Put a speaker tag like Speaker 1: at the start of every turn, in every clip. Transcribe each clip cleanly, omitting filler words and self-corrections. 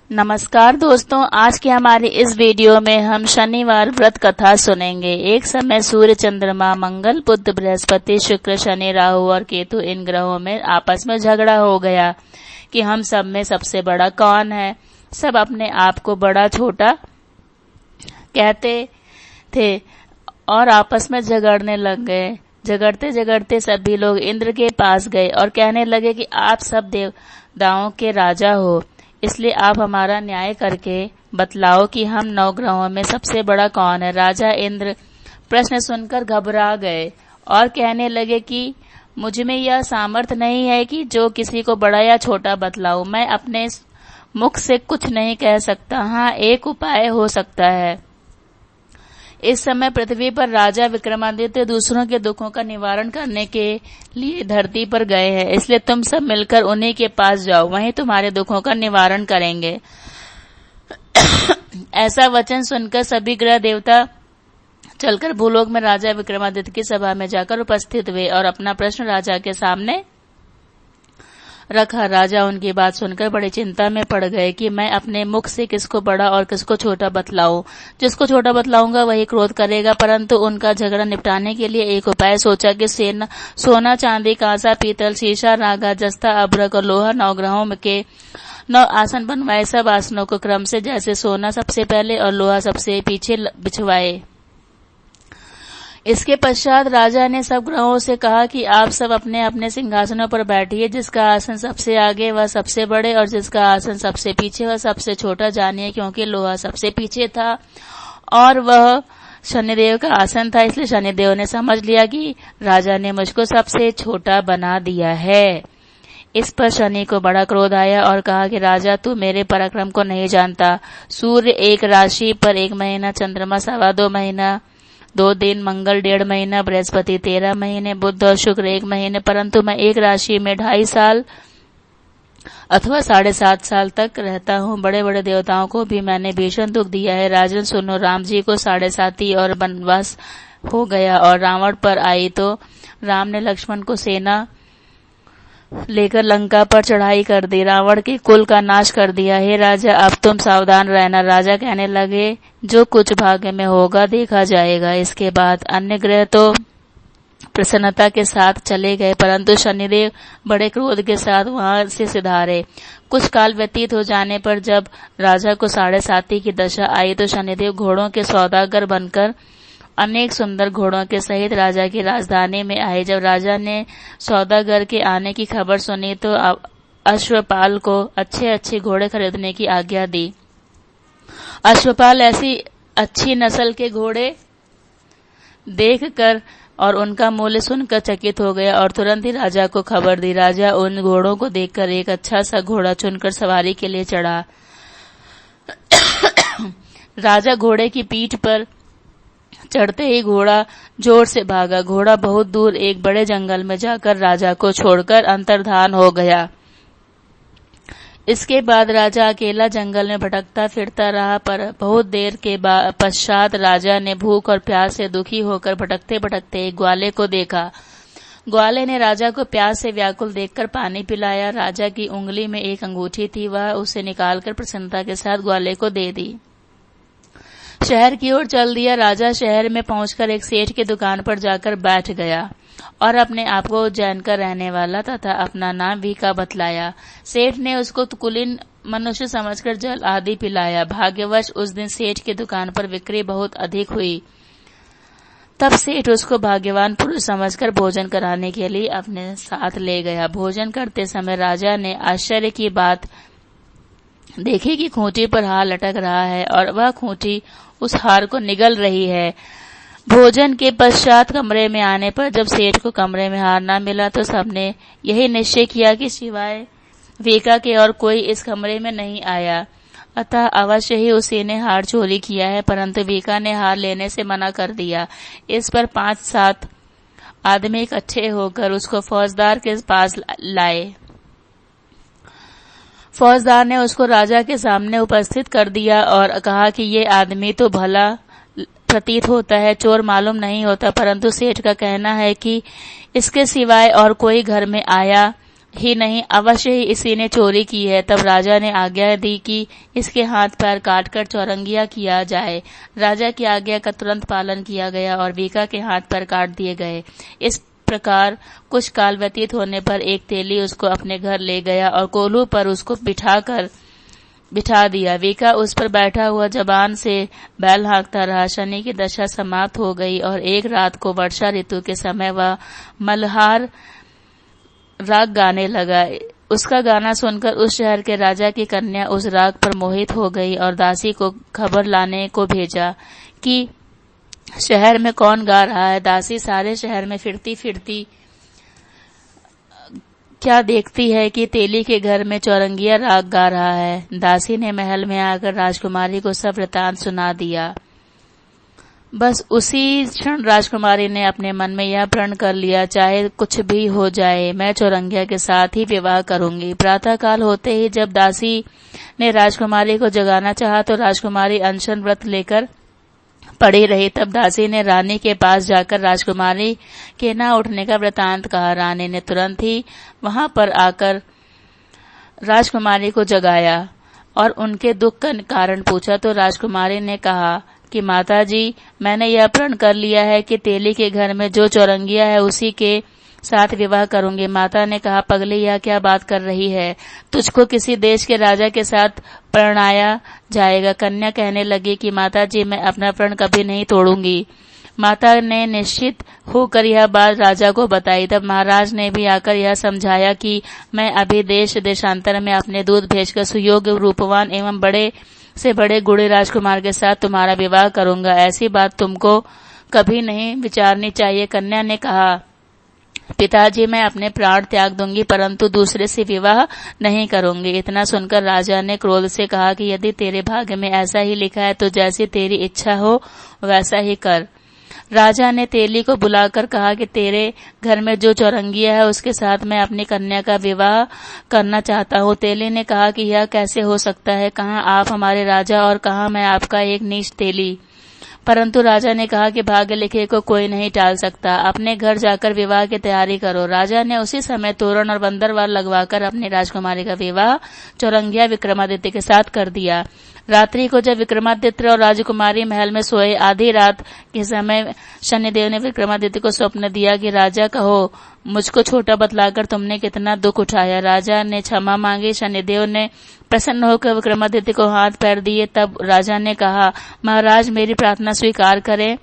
Speaker 1: नमस्कार दोस्तों, आज की हमारी इस वीडियो में हम शनिवार व्रत कथा सुनेंगे। एक समय सूर्य, चंद्रमा, मंगल, बुध, बृहस्पति, शुक्र, शनि, राहु और केतु इन ग्रहों में आपस में झगड़ा हो गया कि हम सब में सबसे बड़ा कौन है। सब अपने आप को बड़ा छोटा कहते थे और आपस में झगड़ने लग गए। झगड़ते झगड़ते सभी लोग इंद्र के पास गए और कहने लगे कि आप सब देवताओं के राजा हो, इसलिए आप हमारा न्याय करके बतलाओ कि हम 9 ग्रहों में सबसे बड़ा कौन है। राजा इंद्र प्रश्न सुनकर घबरा गए और कहने लगे कि मुझ में यह सामर्थ्य नहीं है कि जो किसी को बड़ा या छोटा बतलाऊं। मैं अपने मुख से कुछ नहीं कह सकता। हाँ, एक उपाय हो सकता है। इस समय पृथ्वी पर राजा विक्रमादित्य दूसरों के दुखों का निवारण करने के लिए धरती पर गए हैं, इसलिए तुम सब मिलकर उन्हीं के पास जाओ, वहीं तुम्हारे दुखों का निवारण करेंगे। ऐसा वचन सुनकर सभी ग्रह देवता चलकर भूलोक में राजा विक्रमादित्य की सभा में जाकर उपस्थित हुए और अपना प्रश्न राजा के सामने रखा। राजा उनकी बात सुनकर बड़ी चिंता में पड़ गए कि मैं अपने मुख से किसको बड़ा और किसको छोटा बतलाऊं। जिसको छोटा बतलाऊंगा वही क्रोध करेगा, परंतु उनका झगड़ा निपटाने के लिए एक उपाय सोचा कि सोना, चांदी, कांसा, पीतल, शीशा, नागा, जस्ता, अभ्रक और लोहा 9 ग्रहों के 9 आसन बनवाए। सब आसनों को क्रम से, जैसे सोना सबसे पहले और लोहा सबसे पीछे बिछवाए। इसके पश्चात राजा ने सब ग्रहों से कहा कि आप सब अपने अपने सिंहासनों पर बैठिए। जिसका आसन सबसे आगे वह सबसे बड़े और जिसका आसन सबसे पीछे वह सबसे छोटा जानिए, क्योंकि लोहा सबसे पीछे था और वह शनिदेव का आसन था, इसलिए शनिदेव ने समझ लिया कि राजा ने मुझको सबसे छोटा बना दिया है। इस पर शनि को बड़ा क्रोध आया और कहा कि राजा, तू मेरे पराक्रम को नहीं जानता। सूर्य एक राशि पर 1 महीना, चंद्रमा 2.25 महीना 2 दिन, मंगल 1.5 महीना, बृहस्पति 13 महीने, बुध और शुक्र 1 महीने, परंतु मैं एक राशि में 2.5 साल अथवा 7.5 साल तक रहता हूँ। बड़े बड़े देवताओं को भी मैंने भीषण दुख दिया है। राजन सुनो, राम जी को 7.5 और वनवास हो गया और रावण पर आई तो राम ने लक्ष्मण को सेना लेकर लंका पर चढ़ाई कर दी, रावण के कुल का नाश कर दिया। हे राजा, अब तुम सावधान रहना। राजा कहने लगे, जो कुछ भाग्य में होगा देखा जाएगा। इसके बाद अन्य ग्रह तो प्रसन्नता के साथ चले गए, परंतु शनिदेव बड़े क्रोध के साथ वहां से सिधारे। कुछ काल व्यतीत हो जाने पर जब राजा को 7.5 की दशा आई तो शनिदेव घोड़ों के सौदागर बनकर अनेक सुंदर घोड़ों के सहित राजा की राजधानी में आए। जब राजा ने सौदागर के आने की खबर सुनी तो अश्वपाल को अच्छे अच्छे घोड़े खरीदने की आज्ञा दी। अश्वपाल ऐसी अच्छी नस्ल के घोड़े देखकर और उनका मूल्य सुनकर चकित हो गया और तुरंत ही राजा को खबर दी। राजा उन घोड़ों को देखकर एक अच्छा सा घोड़ा चुनकर सवारी के लिए चढ़ा। राजा घोड़े की पीठ पर चढ़ते ही घोड़ा जोर से भागा। घोड़ा बहुत दूर एक बड़े जंगल में जाकर राजा को छोड़कर अंतर्धान हो गया। इसके बाद राजा अकेला जंगल में भटकता फिरता रहा, पर बहुत देर के पश्चात राजा ने भूख और प्यास से दुखी होकर भटकते भटकते एक ग्वाले को देखा। ग्वाले ने राजा को प्यास से व्याकुल देखकर पानी पिलाया। राजा की उंगली में एक अंगूठी थी, वह उसे निकालकर प्रसन्नता के साथ ग्वाले को दे दी। शहर की ओर चल दिया। राजा शहर में पहुंचकर एक सेठ की दुकान पर जाकर बैठ गया और अपने आप को उज्जैन का रहने वाला तथा अपना नाम भीखा बतलाया। सेठ ने उसको कुलीन मनुष्य समझकर जल आदि पिलाया। भाग्यवश उस दिन सेठ की दुकान पर बिक्री बहुत अधिक हुई। तब सेठ उसको भाग्यवान पुरुष समझकर भोजन कराने के लिए अपने साथ ले गया। भोजन करते समय राजा ने आश्चर्य की बात देखी कि खूंटी पर हार लटक रहा है और वह खूंटी उस हार को निगल रही है। भोजन के पश्चात कमरे में आने पर जब सेठ को कमरे में हार न मिला तो सबने यही निश्चय किया कि सिवाय भीखा के और कोई इस कमरे में नहीं आया, अतः अवश्य ही उसी ने हार चोरी किया है। परंतु भीखा ने हार लेने से मना कर दिया। इस पर 5-7 आदमी इकट्ठे होकर उसको फौजदार के पास लाए। फौजदार ने उसको राजा के सामने उपस्थित कर दिया और कहा कि ये आदमी तो भला प्रतीत होता है, चोर मालूम नहीं होता, परंतु सेठ का कहना है कि इसके सिवाय और कोई घर में आया ही नहीं, अवश्य ही इसी ने चोरी की है। तब राजा ने आज्ञा दी कि इसके हाथ पैर काटकर चौरंगिया किया जाए। राजा की आज्ञा का तुरंत पालन किया गया और वीका के हाथ पैर काट दिए गए। इस प्रकार कुछ काल व्यतीत होने पर एक तेली उसको अपने घर ले गया और कोल्हू पर उसको बिठा दिया। वीका उस पर बैठा हुआ जबान से बैल हाँकता रहा। शनि की दशा समाप्त हो गई और एक रात को वर्षा ऋतु के समय वह मल्हार राग गाने लगा। उसका गाना सुनकर उस शहर के राजा की कन्या उस राग पर मोहित हो गई और दासी को खबर लाने को भेजा कि शहर में कौन गा रहा है। दासी सारे शहर में फिरती फिरती क्या देखती है कि तेली के घर में चौरंगिया राग गा रहा है। दासी ने महल में आकर राजकुमारी को सब वृतांत सुना दिया। बस उसी क्षण राजकुमारी ने अपने मन में यह प्रण कर लिया, चाहे कुछ भी हो जाए मैं चौरंगिया के साथ ही विवाह करूंगी। प्रातःकाल होते ही जब दासी ने राजकुमारी को जगाना चाहा तो राजकुमारी अनशन व्रत लेकर पड़ी रही। तब दासी ने रानी के पास जाकर राजकुमारी के न उठने का वृतांत कहा। रानी ने तुरंत ही वहां पर आकर राजकुमारी को जगाया और उनके दुख का कारण पूछा तो राजकुमारी ने कहा कि माताजी, मैंने यह प्रण कर लिया है कि तेली के घर में जो चौरंगिया है उसी के साथ विवाह करूंगी। माता ने कहा, पगली यह क्या बात कर रही है, तुझको किसी देश के राजा के साथ परणाया जाएगा। कन्या कहने लगी कि माताजी, मैं अपना प्रण कभी नहीं तोड़ूंगी। माता ने निश्चित होकर यह बात राजा को बताई। तब महाराज ने भी आकर यह समझाया कि मैं अभी देश देशांतर में अपने दूत भेजकर सुयोग्य रूपवान एवं बड़े से बड़े गुणी राजकुमार के साथ तुम्हारा विवाह करूंगा। ऐसी बात तुमको कभी नहीं विचारनी चाहिए। कन्या ने कहा, पिताजी, मैं अपने प्राण त्याग दूंगी परंतु दूसरे से विवाह नहीं करूंगी। इतना सुनकर राजा ने क्रोध से कहा कि यदि तेरे भाग्य में ऐसा ही लिखा है तो जैसी तेरी इच्छा हो वैसा ही कर। राजा ने तेली को बुलाकर कहा कि तेरे घर में जो चौरंगिया है उसके साथ मैं अपनी कन्या का विवाह करना चाहता हूँ। तेली ने कहा कि यह कैसे हो सकता है, कहाँ आप हमारे राजा और कहाँ मैं आपका एक नीच तेली। परंतु राजा ने कहा कि भाग्य लिखे को कोई नहीं टाल सकता, अपने घर जाकर विवाह की तैयारी करो। राजा ने उसी समय तोरण और बंदरवाल लगवाकर अपनी राजकुमारी का विवाह चौरंगिया विक्रमादित्य के साथ कर दिया। रात्रि को जब विक्रमादित्य और राजकुमारी महल में सोए, आधी रात के समय शनिदेव ने विक्रमादित्य को स्वप्न दिया कि राजा, कहो मुझको छोटा बतलाकर तुमने कितना दुख उठाया। राजा ने क्षमा मांगी। शनिदेव ने प्रसन्न होकर विक्रमादित्य को हाथ पैर दिए। तब राजा ने कहा, महाराज, मेरी प्रार्थना स्वीकार करें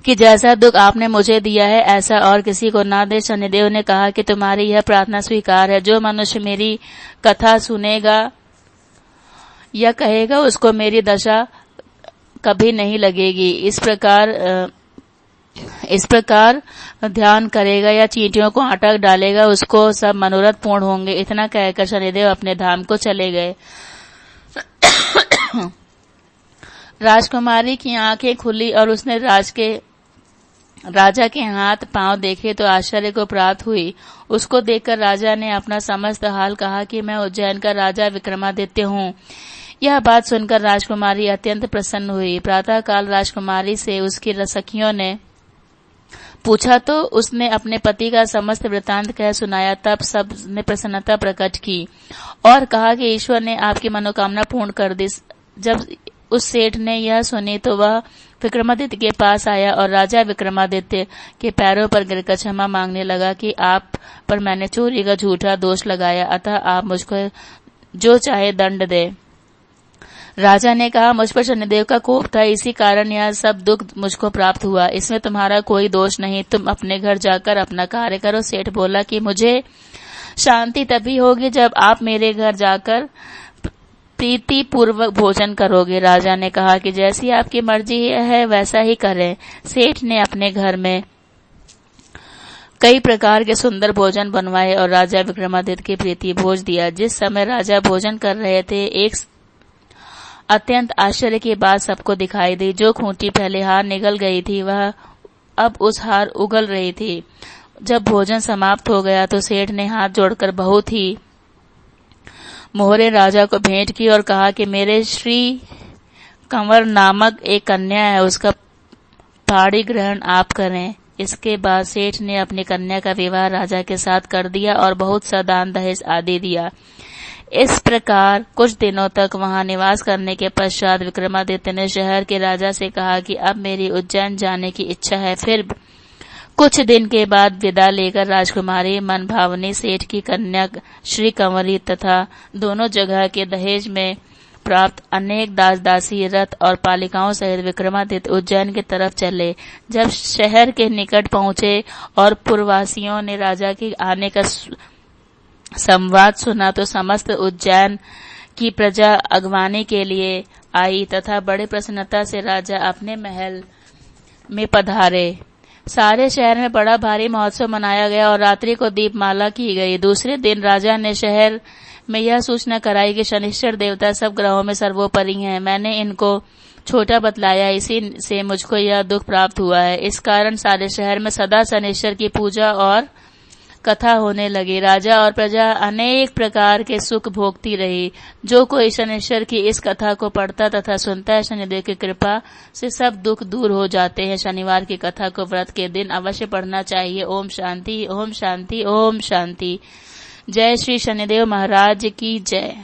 Speaker 1: कि जैसा दुख आपने मुझे दिया है ऐसा और किसी को ना दे। शनिदेव ने कहा कि तुम्हारी यह प्रार्थना स्वीकार है। जो मनुष्य मेरी कथा सुनेगा या कहेगा उसको मेरी दशा कभी नहीं लगेगी। इस प्रकार ध्यान करेगा या चींटियों को आटा डालेगा उसको सब मनोरथ पूर्ण होंगे। इतना कहकर शनिदेव अपने धाम को चले गए। राजकुमारी की आंखें खुली और उसने राजा के हाथ पांव देखे तो आश्चर्य को प्राप्त हुई। उसको देखकर राजा ने अपना समस्त हाल कहा कि मैं उज्जैन का राजा विक्रमादित्य हूँ। यह बात सुनकर राजकुमारी अत्यंत प्रसन्न हुई। प्रातःकाल राजकुमारी से उसकी सखियों ने पूछा तो उसने अपने पति का समस्त वृतांत कह सुनाया। तब सब ने प्रसन्नता प्रकट की और कहा कि ईश्वर ने आपकी मनोकामना पूर्ण कर दी। जब उस सेठ ने यह सुनी तो वह विक्रमादित्य के पास आया और राजा विक्रमादित्य के पैरों पर गिरकर क्षमा मांगने लगा कि आप पर मैंने चोरी का झूठा दोष लगाया, अतः आप मुझको जो चाहे दंड दे। राजा ने कहा, मुझ पर शनिदेव का कोप था, इसी कारण यह सब दुख मुझको प्राप्त हुआ। इसमें तुम्हारा कोई दोष नहीं, तुम अपने घर जाकर अपना कार्य करो। सेठ बोला कि मुझे शांति तभी होगी जब आप मेरे घर जाकर प्रीति पूर्वक भोजन करोगे। राजा ने कहा कि जैसी आपकी मर्जी है वैसा ही करें। सेठ ने अपने घर में कई प्रकार के सुंदर भोजन बनवाए और राजा विक्रमादित्य की प्रीति भोज दिया। जिस समय राजा भोजन कर रहे थे, एक अत्यंत आश्चर्य की बात सबको दिखाई दी। जो खूंटी पहले हार निगल गई थी वह अब उस हार उगल रही थी। जब भोजन समाप्त हो गया तो सेठ ने हाथ जोड़कर बहुत ही मोहरे राजा को भेंट की और कहा कि मेरे श्री कंवर नामक एक कन्या है, उसका पहाड़ी ग्रहण आप करें। इसके बाद सेठ ने अपनी कन्या का विवाह राजा के साथ कर दिया और बहुत सा दान दहेज आदि दिया। इस प्रकार कुछ दिनों तक वहां निवास करने के पश्चात विक्रमादित्य ने शहर के राजा से कहा कि अब मेरी उज्जैन जाने की इच्छा है। फिर कुछ दिन के बाद विदा लेकर राजकुमारी मनभावनी सेठ की कन्या श्री कंवरी तथा दोनों जगह के दहेज में प्राप्त अनेक दास दासी रथ और पालिकाओं सहित विक्रमादित्य उज्जैन की तरफ चले। जब शहर के निकट पहुंचे और पुरवासियों ने राजा के आने का संवाद सुना तो समस्त उज्जैन की प्रजा अगवानी के लिए आई तथा बड़े प्रसन्नता से राजा अपने महल में पधारे। सारे शहर में बड़ा भारी महोत्सव मनाया गया और रात्रि को दीपमाला की गई। दूसरे दिन राजा ने शहर में यह सूचना कराई कि शनिश्चर देवता सब ग्रहों में सर्वोपरि हैं। मैंने इनको छोटा बतलाया, इसी से मुझको यह दुख प्राप्त हुआ है। इस कारण सारे शहर में सदा शनिश्चर की पूजा और कथा होने लगी। राजा और प्रजा अनेक प्रकार के सुख भोगती रही। जो कोई शनिश्चर की इस कथा को पढ़ता तथा सुनता है, शनिदेव की कृपा से सब दुख दूर हो जाते हैं। शनिवार की कथा को व्रत के दिन अवश्य पढ़ना चाहिए। ओम शांति, ओम शांति, ओम शांति। जय श्री शनिदेव महाराज की जय।